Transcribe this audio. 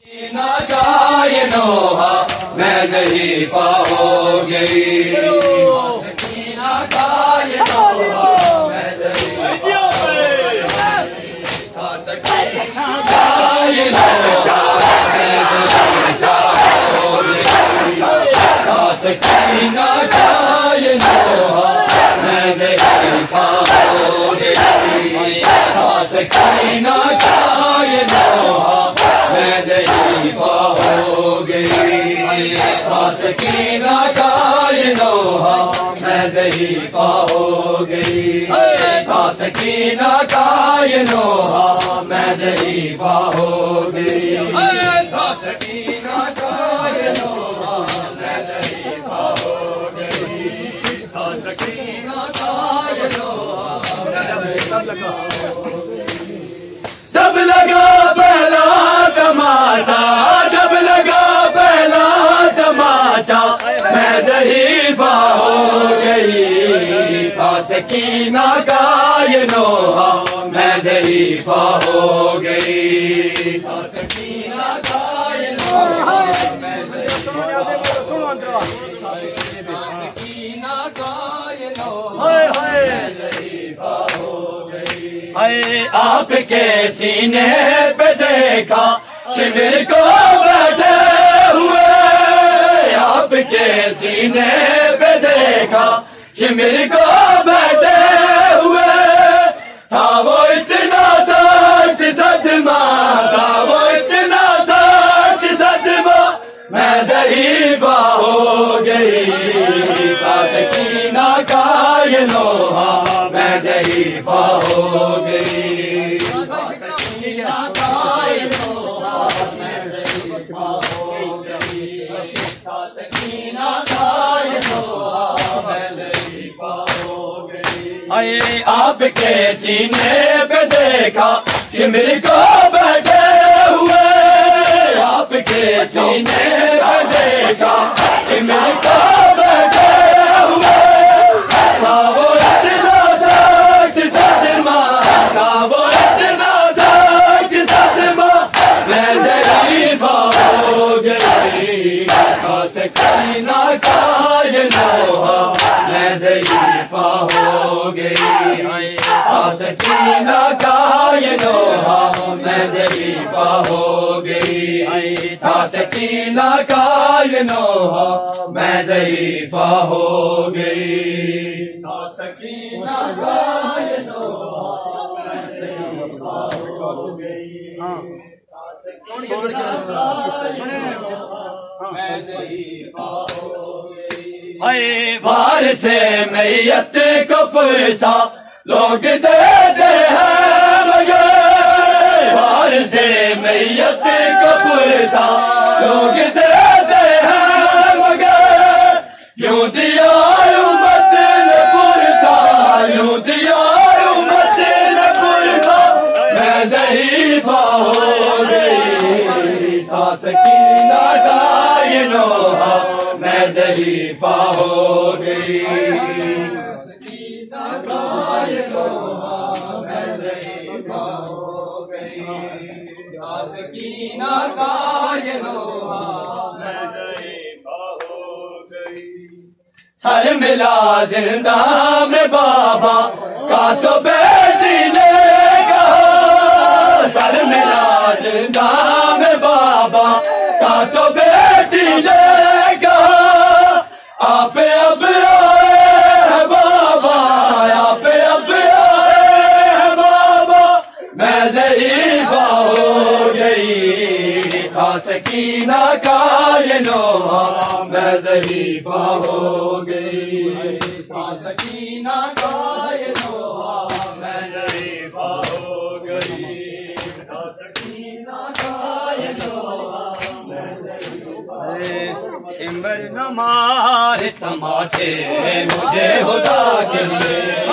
ناگائے نوحہ میں ضعیفہ ہو گئی ناگائے نوحہ میں ضعیفہ ہو گئی ناگائے نوحہ میں ضعیفہ ہو گئی سکینہ گائے نوحہ میں ضعیفہ ہو گئی سکینہ گائے نوحہ میں ضعیفہ ہو گئی سکینہ گائے نوحہ میں ضعیفہ ہو گئی سکینہ گائے نوحہ میں ضعیفہ ہو گئی سکینہ گائے نوحہ میں ضعیفہ ہو گئی سکینہ گائے نوحہ جب لگا پہلا تماچا جب لگا پہلا تماچا میں ضعیفہ ہو گئی سکینہ گائے نوحہ میں ضعیفہ ہو گئی سکینہ گائے نوحہ میں ضعیفہ ہو گئی آپ کے سینے پہ دیکھا شمر کو بیٹھے ہوئے آپ کے سینے پہ دیکھا شمر کو بیٹھے ہوئے تھا وہ اتنا سخت صدمہ تھا وہ اتنا سخت صدمہ میں ضعیفہ ہو گئی سکینہ گائے نوحہ میں ضعیفہ ہو گئی سکینہ گائے نوحہ میں ضعیفہ ہو گئی سکینہ گائے نوحہ میں ضعیفہ ہو گئی آپ کے سینے پہ دیکھا شمر کو بیٹھے ہوئے آپ کے سینے پہ دیکھا شمر کو بیٹھے ہوئے تھا وہ اتنا سخت صدمہ تھا وہ اتنا سخت صدمہ میں ضعیفہ ہو گئی سکینہ گائے نوحہ میں ضعیفہ ہو گئی سکینہ گائے نوحہ میں ضعیفہ ہو گئی سکینہ گائے نوحہ میں ضعیفہ ہو گئی سکینہ گائے نوحہ میں ضعیفہ ہو گئی وار سے میت کو پرسا لوگ دیتے ہیں مگر وار سے میت کو پرسا لوگ دیتے ہیں مگر یوں دیا امت نے پرسا یوں دیا امت نے پرسا میں ضعیفہ ہو گئی سکینہ گائے نوحہ میں ضعیفہ ہو گئی سکینہ گائے نوحہ میں ضعیفہ ہو گئی سکینہ گائے نوحہ میں ضعیفہ ہو گئی سر ملا زندہ میں بابا کا تو بیٹی نے کہا سر ملا زندہ میں بابا کا تو بیٹی نے کہا آپ اب آئے ہیں بابا آپ اب آئے ہیں بابا میں ضعیفہ ہو گئی سکینہ گائے نوحہ میں ضعیفہ ہو گئی سکینہ گائے نوحہ میں ضعیفہ ہو گئی سکینہ گائے نوحہ میں ضعیفہ امبر نہ مار تماچے مجھے خدا کے لیے